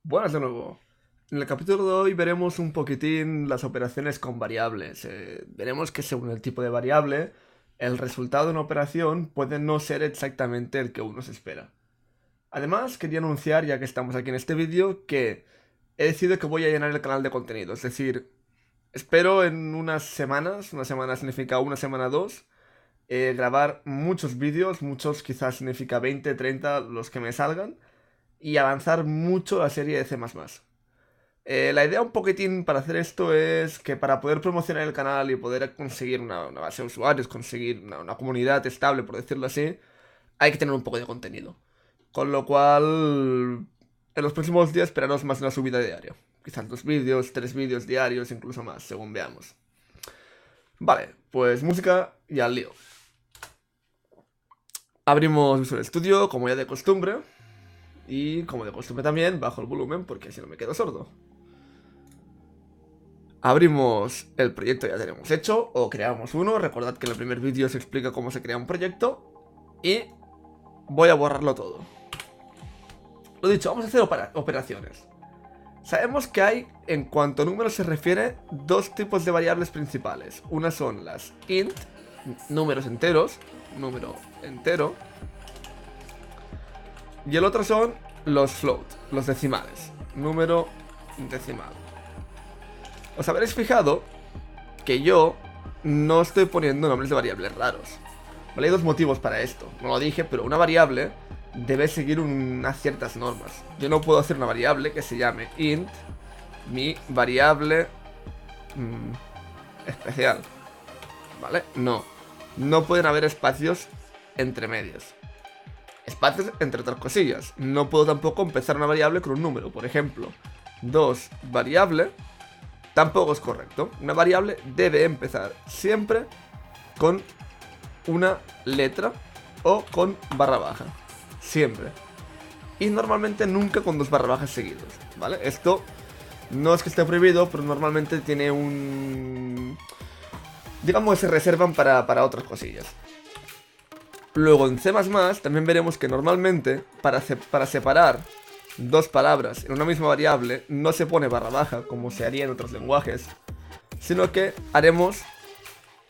Buenas de nuevo. En el capítulo de hoy veremos un poquitín las operaciones con variables. Veremos que según el tipo de variable, el resultado de una operación puede no ser exactamente el que uno se espera. Además, quería anunciar, ya que estamos aquí en este vídeo, que he decidido que voy a llenar el canal de contenido. Es decir, espero en unas semanas, una semana significa una semana dos, grabar muchos vídeos, muchos quizás significa 20, 30, los que me salgan, y avanzar mucho la serie de C++. La idea un poquitín para hacer esto es que para poder promocionar el canal y poder conseguir una base de usuarios, conseguir una comunidad estable, por decirlo así, hay que tener un poco de contenido. Con lo cual, en los próximos días esperaros más una subida diaria. Quizás 2 vídeos, 3 vídeos diarios, incluso más, según veamos. Vale, pues música y al lío. Abrimos Visual Studio, como ya de costumbre. Y como de costumbre también, bajo el volumen porque si no me quedo sordo. Abrimos el proyecto que ya tenemos hecho, o creamos uno. Recordad que en el primer vídeo se explica cómo se crea un proyecto. Y voy a borrarlo todo. Lo dicho, vamos a hacer operaciones. Sabemos que hay, en cuanto a números se refiere, dos tipos de variables principales. Una son las int, números enteros, número entero. Y el otro son los float, los decimales, número decimal. Os habréis fijado que yo no estoy poniendo nombres de variables raros. Vale, hay dos motivos para esto. No lo dije, pero una variable debe seguir unas ciertas normas. Yo no puedo hacer una variable que se llame int, mi variable especial. ¿Vale? No. No pueden haber espacios entre medios. Espacios entre otras cosillas. No puedo tampoco empezar una variable con un número. Por ejemplo, 2 variable tampoco es correcto. Una variable debe empezar siempre con una letra o con barra baja. Siempre. Y normalmente nunca con dos barra bajas seguidos. ¿Vale? Esto no es que esté prohibido, pero normalmente tiene un... digamos que se reservan para otras cosillas. Luego en C++ también veremos que normalmente para separar dos palabras en una misma variable no se pone barra baja como se haría en otros lenguajes, sino que haremos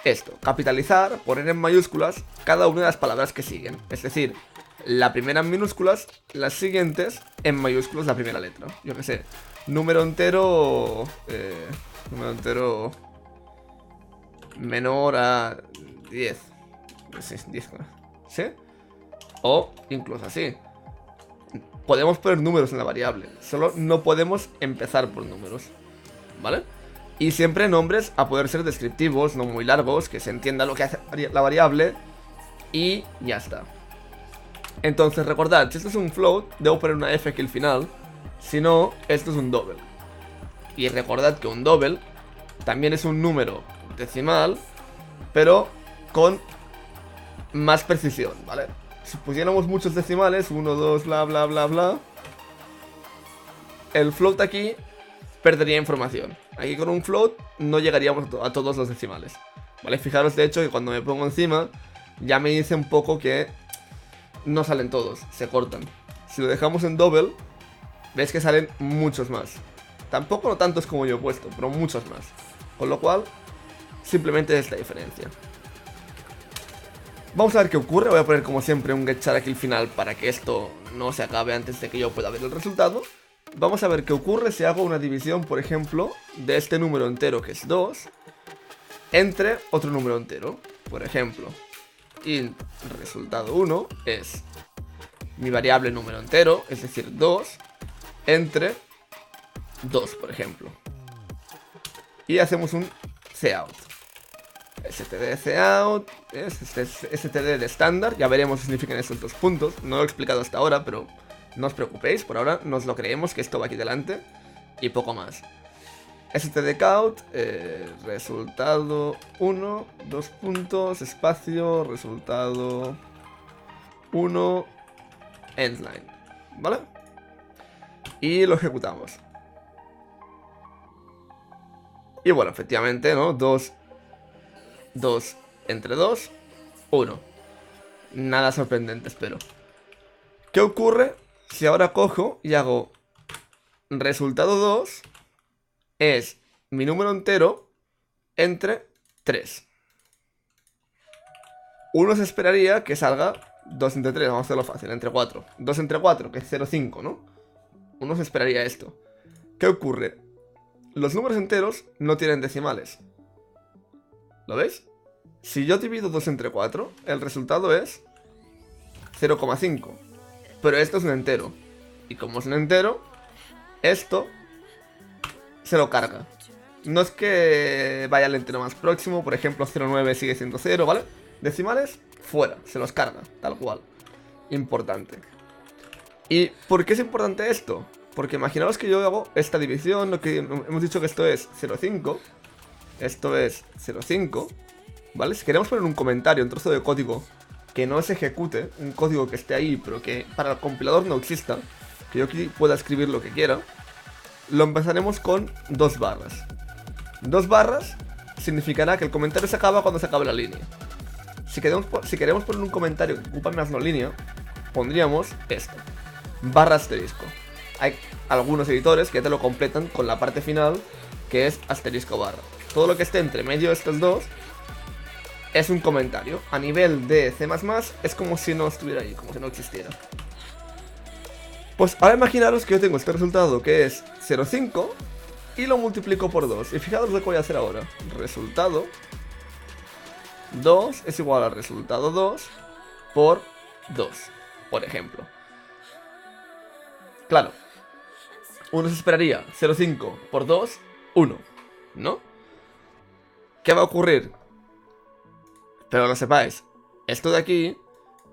esto, capitalizar, poner en mayúsculas cada una de las palabras que siguen. Es decir, la primera en minúsculas, las siguientes en mayúsculas la primera letra. Yo qué sé, número entero... número entero menor a 10. Sí, 10. ¿Sí? O incluso así. Podemos poner números en la variable, solo no podemos empezar por números, ¿vale? Y siempre nombres a poder ser descriptivos, no muy largos, que se entienda lo que hace la variable. Y ya está. Entonces recordad, si esto es un float, debo poner una F aquí al final. Si no, esto es un double. Y recordad que un double también es un número decimal, pero con más precisión, ¿vale? Si pusiéramos muchos decimales, 1, 2, bla, bla, bla, bla, el float aquí perdería información. Aquí con un float no llegaríamos a todos los decimales, ¿vale? Fijaros de hecho que cuando me pongo encima ya me dice un poco que no salen todos, se cortan. Si lo dejamos en double, veis que salen muchos más. Tampoco no tantos como yo he puesto, pero muchos más. Con lo cual, simplemente es esta diferencia. Vamos a ver qué ocurre. Voy a poner como siempre un getchar aquí al final para que esto no se acabe antes de que yo pueda ver el resultado. Vamos a ver qué ocurre si hago una división, por ejemplo, de este número entero que es 2 entre otro número entero. Por ejemplo, int resultado 1 es mi variable número entero, es decir, 2 entre 2, por ejemplo. Y hacemos un cout. std-cout es std de estándar. Ya veremos qué significan estos dos puntos. No lo he explicado hasta ahora, pero no os preocupéis. Por ahora nos lo creemos que esto va aquí delante. Y poco más. std-cout, resultado 1, 2 puntos, espacio, resultado 1, endline. ¿Vale? Y lo ejecutamos. Y bueno, efectivamente, ¿no? 2 entre 2, 1. Nada sorprendente, espero. ¿Qué ocurre si ahora cojo y hago resultado 2 es mi número entero entre 3. Uno se esperaría que salga 2 entre 3, vamos a hacerlo fácil, entre 4. 2 entre 4, que es 0,5, ¿no? Uno se esperaría esto. ¿Qué ocurre? Los números enteros no tienen decimales. ¿Lo ves? Si yo divido 2 entre 4, el resultado es 0,5. Pero esto es un entero. Y como es un entero, esto se lo carga. No es que vaya al entero más próximo, por ejemplo 0,9 sigue siendo 0, ¿vale? Decimales, fuera, se los carga, tal cual. Importante. ¿Y por qué es importante esto? Porque imaginaos que yo hago esta división, lo que hemos dicho que esto es 0,5. Esto es 0,5, ¿vale? Si queremos poner un comentario, un trozo de código que no se ejecute, un código que esté ahí, pero que para el compilador no exista, que yo aquí pueda escribir lo que quiera, lo empezaremos con 2 barras. 2 barras significará que el comentario se acaba cuando se acabe la línea. Si queremos poner un comentario que ocupa más la línea, pondríamos esto, barra asterisco. Hay algunos editores que te lo completan con la parte final, que es asterisco barra. Todo lo que esté entre medio de estos dos es un comentario. A nivel de C++ es como si no estuviera ahí, como si no existiera. Pues ahora imaginaros que yo tengo este resultado que es 0,5 y lo multiplico por 2. Y fijaros lo que voy a hacer ahora. Resultado 2 es igual al resultado 2 por 2, por ejemplo. Claro, uno se esperaría 0,5 por 2, 1, ¿no? ¿Qué va a ocurrir? Pero lo sepáis, esto de aquí,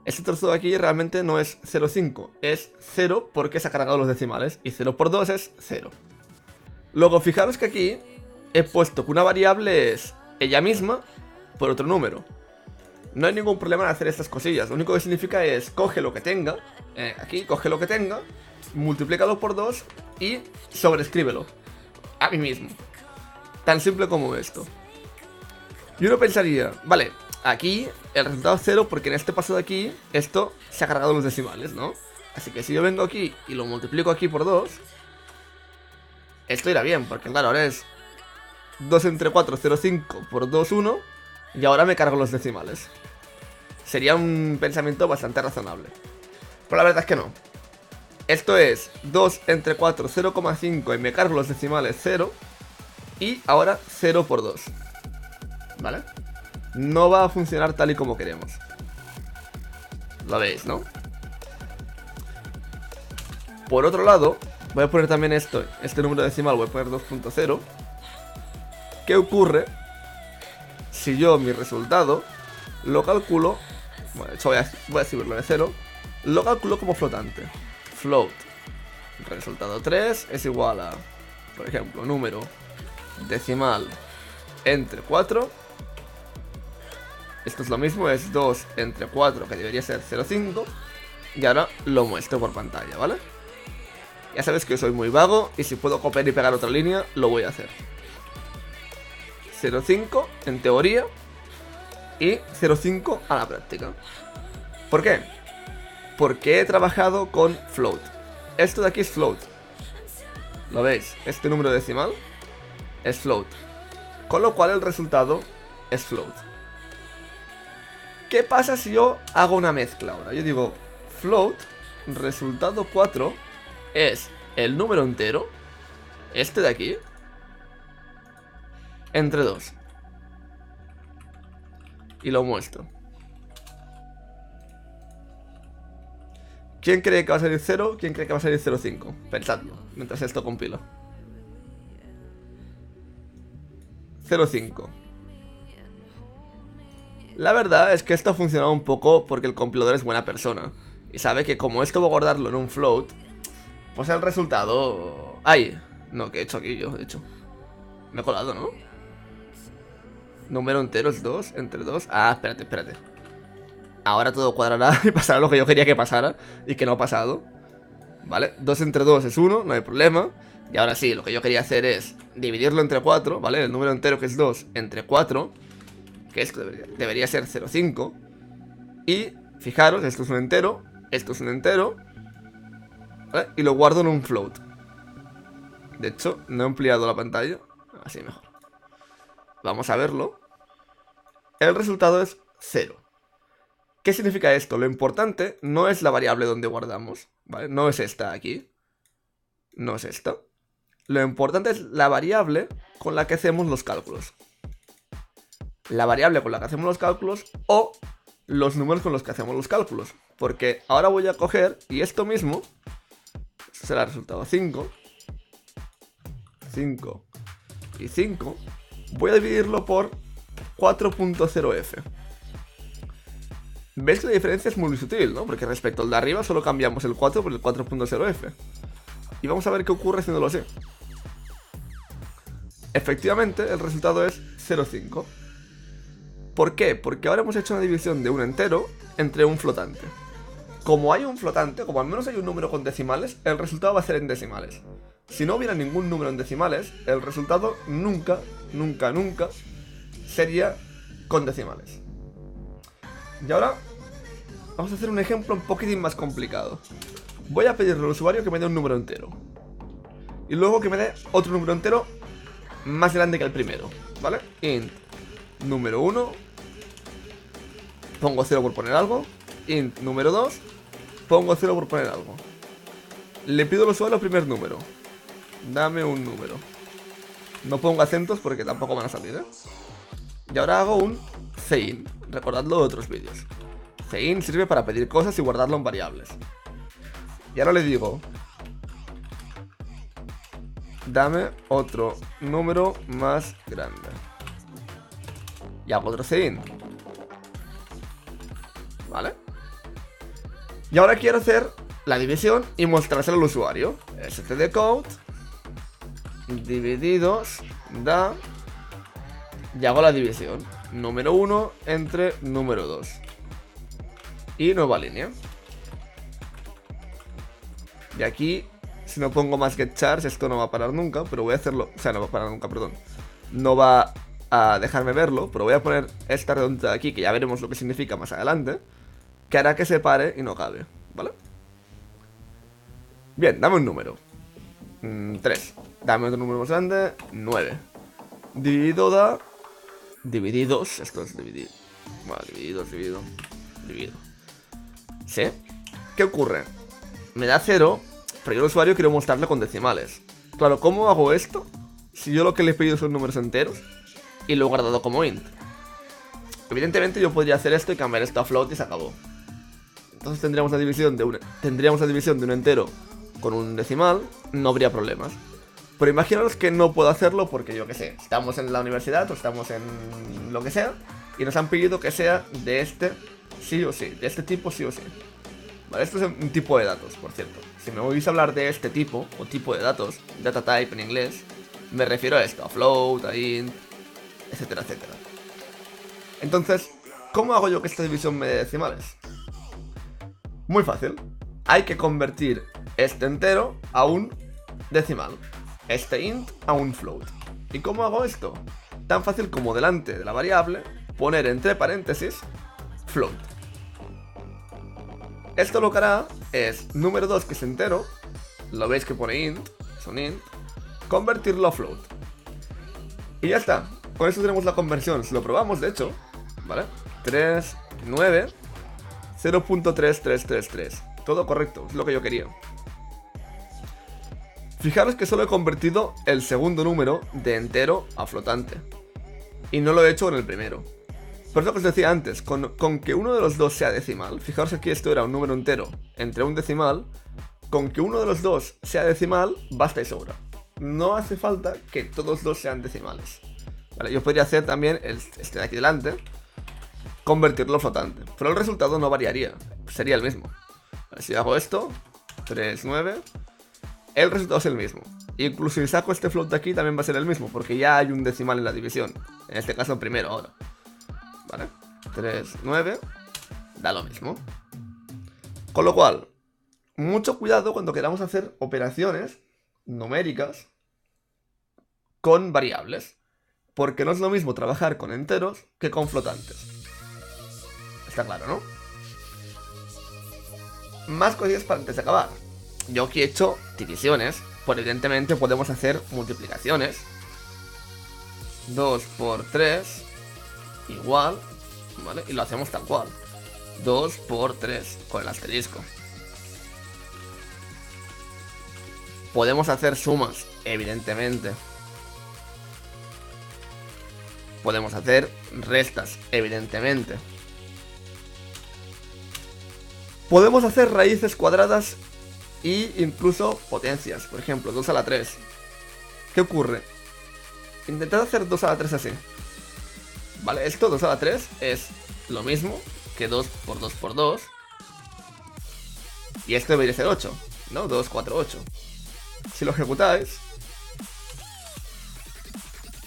este trozo de aquí realmente no es 0,5, es 0 porque se ha cargado los decimales, y 0 por 2 es 0. Luego fijaros que aquí he puesto que una variable es ella misma por otro número. No hay ningún problema en hacer estas cosillas, lo único que significa es coge lo que tenga, aquí coge lo que tenga, multiplícalo por 2 y sobrescríbelo a mí mismo. Tan simple como esto. Y uno pensaría, vale, aquí el resultado es 0 porque en este paso de aquí esto se ha cargado los decimales, ¿no? Así que si yo vengo aquí y lo multiplico aquí por 2, esto irá bien, porque claro, ahora es 2 entre 4, 0,5 por 2, 1, y ahora me cargo los decimales. Sería un pensamiento bastante razonable. Pero la verdad es que no. Esto es 2 entre 4, 0,5 y me cargo los decimales 0. Y ahora 0 por 2. ¿Vale? No va a funcionar tal y como queremos. Lo veis, ¿no? Por otro lado, voy a poner también este número decimal, voy a poner 2.0. ¿Qué ocurre si yo mi resultado lo calculo? Bueno, de hecho voy a escribirlo de 0. Lo calculo como flotante. Float. Resultado 3 es igual a, por ejemplo, número decimal entre 4. Esto es lo mismo, es 2 entre 4, que debería ser 0,5. Y ahora lo muestro por pantalla, ¿vale? Ya sabes que yo soy muy vago y si puedo copiar y pegar otra línea, lo voy a hacer. 0,5 en teoría y 0,5 a la práctica. ¿Por qué? Porque he trabajado con float. Esto de aquí es float. ¿Lo veis? Este número decimal es float. Con lo cual el resultado es float. ¿Qué pasa si yo hago una mezcla ahora? Yo digo float, resultado 4 es el número entero, este de aquí, entre 2. Y lo muestro. ¿Quién cree que va a salir 0? ¿Quién cree que va a salir 0,5? Pensadlo, mientras esto compila. 0,5. La verdad es que esto ha funcionado un poco porque el compilador es buena persona. Y sabe que como esto voy a guardarlo en un float, pues el resultado... ¡Ay! No, ¿qué he hecho aquí yo? De hecho, me he colado, ¿no? Número entero es 2, entre 2. Ah, espérate. Ahora todo cuadrará y pasará lo que yo quería que pasara y que no ha pasado. ¿Vale? 2 entre 2 es 1, no hay problema. Y ahora sí, lo que yo quería hacer es dividirlo entre 4, ¿vale? El número entero que es 2 entre 4, que esto debería ser 0,5. Y fijaros, esto es un entero, esto es un entero, ¿vale? Y lo guardo en un float. De hecho, no he ampliado la pantalla. Así mejor. Vamos a verlo. El resultado es 0. ¿Qué significa esto? Lo importante no es la variable donde guardamos, ¿vale? No es esta aquí. No es esta. Lo importante es la variable con la que hacemos los cálculos. La variable con la que hacemos los cálculos o los números con los que hacemos los cálculos. Porque ahora voy a coger y esto mismo será el resultado 5. 5 y 5. Voy a dividirlo por 4.0f. ¿Veis que la diferencia es muy sutil, no? Porque respecto al de arriba solo cambiamos el 4 por el 4.0f. Y vamos a ver qué ocurre haciéndolo así. Efectivamente, el resultado es 0,5. ¿Por qué? Porque ahora hemos hecho una división de un entero entre un flotante. Como hay un flotante, como al menos hay un número con decimales, el resultado va a ser en decimales. Si no hubiera ningún número en decimales, el resultado nunca sería con decimales. Y ahora vamos a hacer un ejemplo un poquitín más complicado. Voy a pedirle al usuario que me dé un número entero. Y luego que me dé otro número entero más grande que el primero, ¿vale? Int número 1. Pongo 0 por poner algo. Int número 2. Pongo 0 por poner algo. Le pido al usuario el primer número. Dame un número. No pongo acentos porque tampoco van a salir, ¿eh? Y ahora hago un cin. Recordadlo de otros vídeos. Cin sirve para pedir cosas y guardarlo en variables. Y ahora le digo: dame otro número más grande. Y hago otro cin. ¿Vale? Y ahora quiero hacer la división y mostrárselo al usuario. stdcode divididos da. Y hago la división. Número 1 entre número 2. Y nueva línea. Y aquí, si no pongo más getChars, esto no va a parar nunca, pero voy a hacerlo. O sea, no va a parar nunca, perdón. No va a dejarme verlo, pero voy a poner esta redonda de aquí, que ya veremos lo que significa más adelante, que hará que se pare y no cabe, ¿vale? Bien, dame un número. 3. Dame otro número más grande. 9. Dividido da. Divididos. Esto es dividir. Bueno, dividido. ¿Sí? ¿Qué ocurre? Me da 0, pero yo al usuario quiero mostrarle con decimales. Claro, ¿cómo hago esto? Si yo lo que le he pedido son números enteros y lo he guardado como int. Evidentemente yo podría hacer esto y cambiar esto a float y se acabó. Entonces tendríamos la división de un entero con un decimal, no habría problemas. Pero imaginaros que no puedo hacerlo porque yo qué sé, estamos en la universidad o estamos en lo que sea y nos han pedido que sea de este sí o sí, de este tipo sí o sí. Vale, esto es un tipo de datos, por cierto. Si me oís hablar de este tipo, o tipo de datos, data type en inglés, me refiero a esto, a float, a int, etcétera, etcétera. Entonces, ¿cómo hago yo que esta división me dé decimales? Muy fácil. Hay que convertir este entero a un decimal, este int a un float. ¿Y cómo hago esto? Tan fácil como delante de la variable poner entre paréntesis float. Esto lo que hará es número 2, que es entero, lo veis que pone int, es un int, convertirlo a float. Y ya está, con eso tenemos la conversión. Si lo probamos, de hecho, ¿vale? 3, 9, 0.3333. Todo correcto, es lo que yo quería. Fijaros que solo he convertido el segundo número de entero a flotante. Y no lo he hecho con el primero. Por eso que os decía antes, con que uno de los dos sea decimal, fijaros que aquí esto era un número entero entre un decimal, con que uno de los dos sea decimal, basta y sobra. No hace falta que todos dos sean decimales. Vale, yo podría hacer también este de aquí delante, convertirlo a flotante, pero el resultado no variaría, sería el mismo. Vale, si hago esto, 3, 9, el resultado es el mismo. Incluso si saco este float de aquí también va a ser el mismo, porque ya hay un decimal en la división. En este caso el primero ahora. ¿Vale? 3, 9, da lo mismo. Con lo cual, mucho cuidado cuando queramos hacer operaciones numéricas con variables, porque no es lo mismo trabajar con enteros que con flotantes. Está claro, ¿no? Más cosillas para antes de acabar. Yo aquí he hecho divisiones pues evidentemente podemos hacer multiplicaciones. 2 por 3 igual, ¿vale? Y lo hacemos tal cual. 2 por 3 con el asterisco. Podemos hacer sumas, evidentemente. Podemos hacer restas, evidentemente. Podemos hacer raíces cuadradas e incluso potencias. Por ejemplo, 2 a la 3. ¿Qué ocurre? Intentad hacer 2 a la 3 así. Vale, esto 2 a la 3 es lo mismo que 2 por 2 por 2. Y esto debería ser 8, ¿no? 2, 4, 8. Si lo ejecutáis,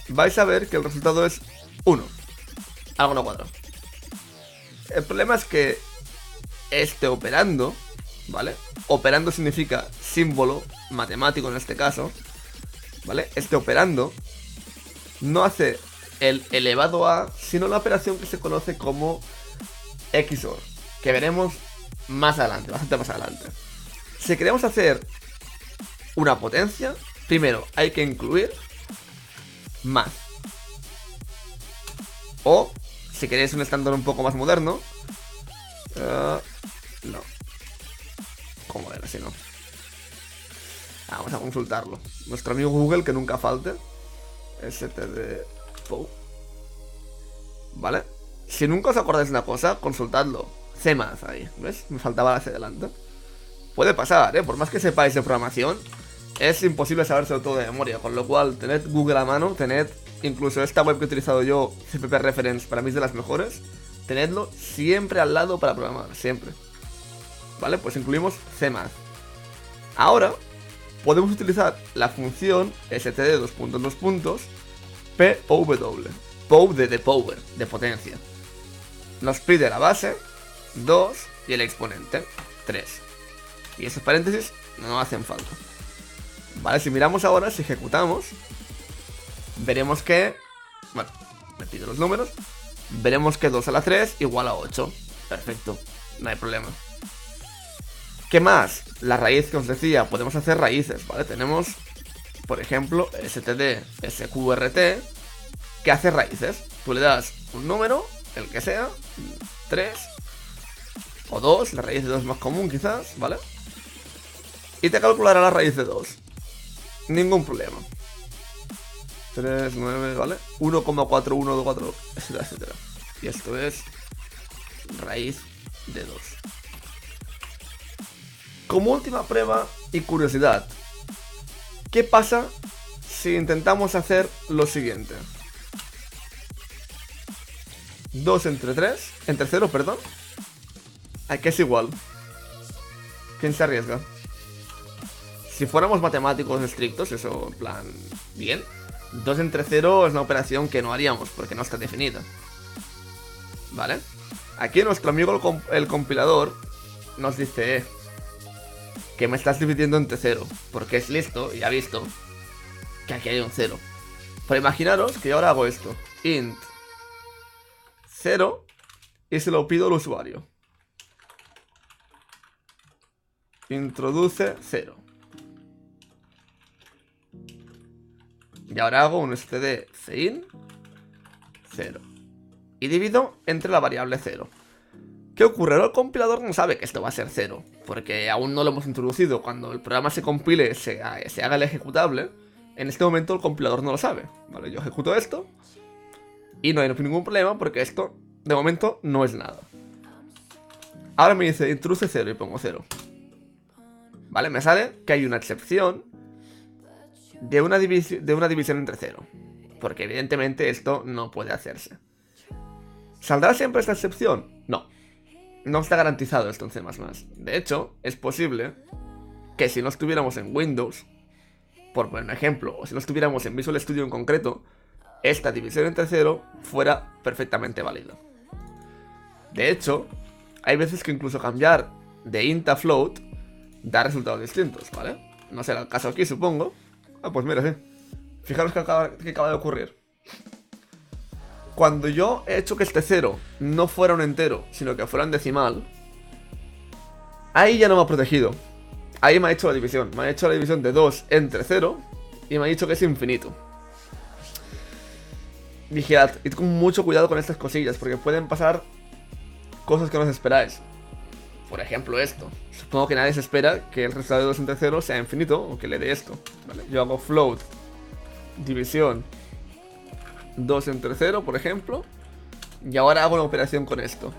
vais a ver que el resultado es 1. Algo no cuadra. El problema es que este operando, ¿vale? Operando significa símbolo matemático en este caso, ¿vale? Este operando no hace el elevado a, sino la operación que se conoce como XOR, que veremos más adelante, bastante más adelante. Si queremos hacer una potencia, primero hay que incluir más. O, si queréis un estándar un poco más moderno, no. ¿Cómo era si no? Vamos a consultarlo. Nuestro amigo Google, que nunca falte. std_pow. ¿Vale? Si nunca os acordáis de una cosa, consultadlo. C más ahí, ¿ves? Me faltaba hacia adelante. Puede pasar, ¿eh? Por más que sepáis de programación, es imposible sabérselo todo de memoria. Con lo cual, tened Google a mano, tened incluso esta web que he utilizado yo, CPP Reference, para mí es de las mejores. Tenedlo siempre al lado para programar, siempre. ¿Vale? Pues incluimos C+. Ahora, podemos utilizar la función std POW. POW de power, de potencia. Nos pide la base, 2, y el exponente, 3. Y esos paréntesis no hacen falta. Vale, si miramos ahora, si ejecutamos, veremos que... Bueno, me pide los números. Veremos que 2 a la 3 igual a 8. Perfecto, no hay problema. ¿Qué más? La raíz que os decía, podemos hacer raíces, ¿vale? Tenemos, por ejemplo, std sqrt, que hace raíces. Tú le das un número, el que sea, 3 o 2, la raíz de 2 es más común quizás, ¿vale? Y te calculará la raíz de 2. Ningún problema. 3, 9, ¿vale? 1,4124, etcétera, etcétera. Y esto es raíz de 2. Como última prueba y curiosidad, ¿qué pasa si intentamos hacer lo siguiente? 2 entre 3, entre 0, perdón. ¿A qué es igual? ¿Quién se arriesga? Si fuéramos matemáticos estrictos, eso en plan, bien. 2 entre 0 es una operación que no haríamos porque no está definida. ¿Vale? Aquí nuestro amigo el compilador nos dice que me estás dividiendo entre 0, porque es listo y ha visto que aquí hay un 0. Pero imaginaros que yo ahora hago esto, int 0, y se lo pido al usuario. Introduce 0. Y ahora hago un std cin 0. Y divido entre la variable 0. ¿Qué ocurre? El compilador no sabe que esto va a ser 0, porque aún no lo hemos introducido. Cuando el programa se compile, se haga el ejecutable, en este momento el compilador no lo sabe. Vale, yo ejecuto esto y no hay ningún problema porque esto, de momento, no es nada. Ahora me dice introduce 0 y pongo 0. Vale, me sale que hay una excepción de una división entre 0, porque evidentemente esto no puede hacerse. ¿Saldrá siempre esta excepción? No. No está garantizado esto en C++. De hecho, es posible que si no estuviéramos en Windows, por poner un ejemplo, o si no estuviéramos en Visual Studio en concreto, esta división entre 0 fuera perfectamente válida. De hecho, hay veces que incluso cambiar de int a float da resultados distintos, ¿vale? No será el caso aquí, supongo. Ah, pues mira, sí. Fijaros que acaba de ocurrir. Cuando yo he hecho que este 0 no fuera un entero, sino que fuera un decimal, ahí ya no me ha protegido. ahí me ha hecho la división. Me ha hecho la división de 2 entre 0 y me ha dicho que es infinito. Vigilad, id con mucho cuidado con estas cosillas, porque pueden pasar cosas que no os esperáis. Por ejemplo esto. Supongo que nadie se espera que el resultado de 2 entre 0 sea infinito o que le dé esto. ¿Vale? Yo hago float, división 2 entre 0, por ejemplo. Y ahora hago una operación con esto.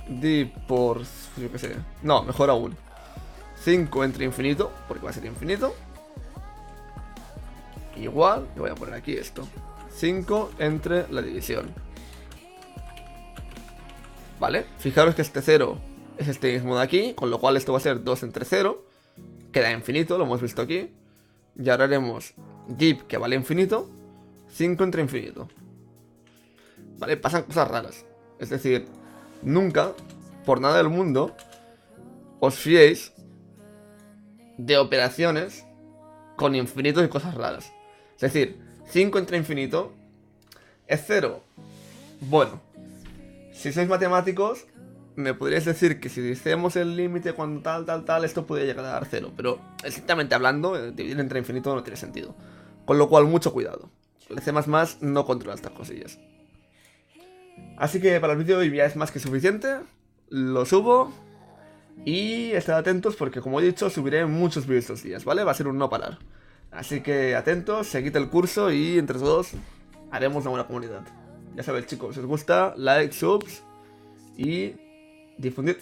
Di por... yo qué sé. No, mejor aún. 5 entre infinito, porque va a ser infinito. Igual, le voy a poner aquí esto. 5 entre la división. ¿Vale? Fijaros que este 0 es este mismo de aquí, con lo cual esto va a ser 2 entre 0. Queda infinito, lo hemos visto aquí. Y ahora haremos div, que vale infinito, 5 entre infinito. ¿Vale? Pasan cosas raras. Es decir, nunca, por nada del mundo, os fiéis de operaciones con infinitos y cosas raras. Es decir, 5 entre infinito es 0. Bueno, si sois matemáticos, me podríais decir que si hiciéramos el límite con tal, esto podría llegar a dar 0. Pero, estrictamente hablando, dividir entre infinito no tiene sentido. Con lo cual, mucho cuidado. El C++ no controla estas cosillas. Así que para el vídeo de hoy ya es más que suficiente. Lo subo. Y estad atentos porque, como he dicho, subiré muchos vídeos estos días, ¿vale? Va a ser un no parar. Así que atentos, seguid el curso y entre todos haremos una buena comunidad. Ya sabéis, chicos, si os gusta, like, subs y difundid.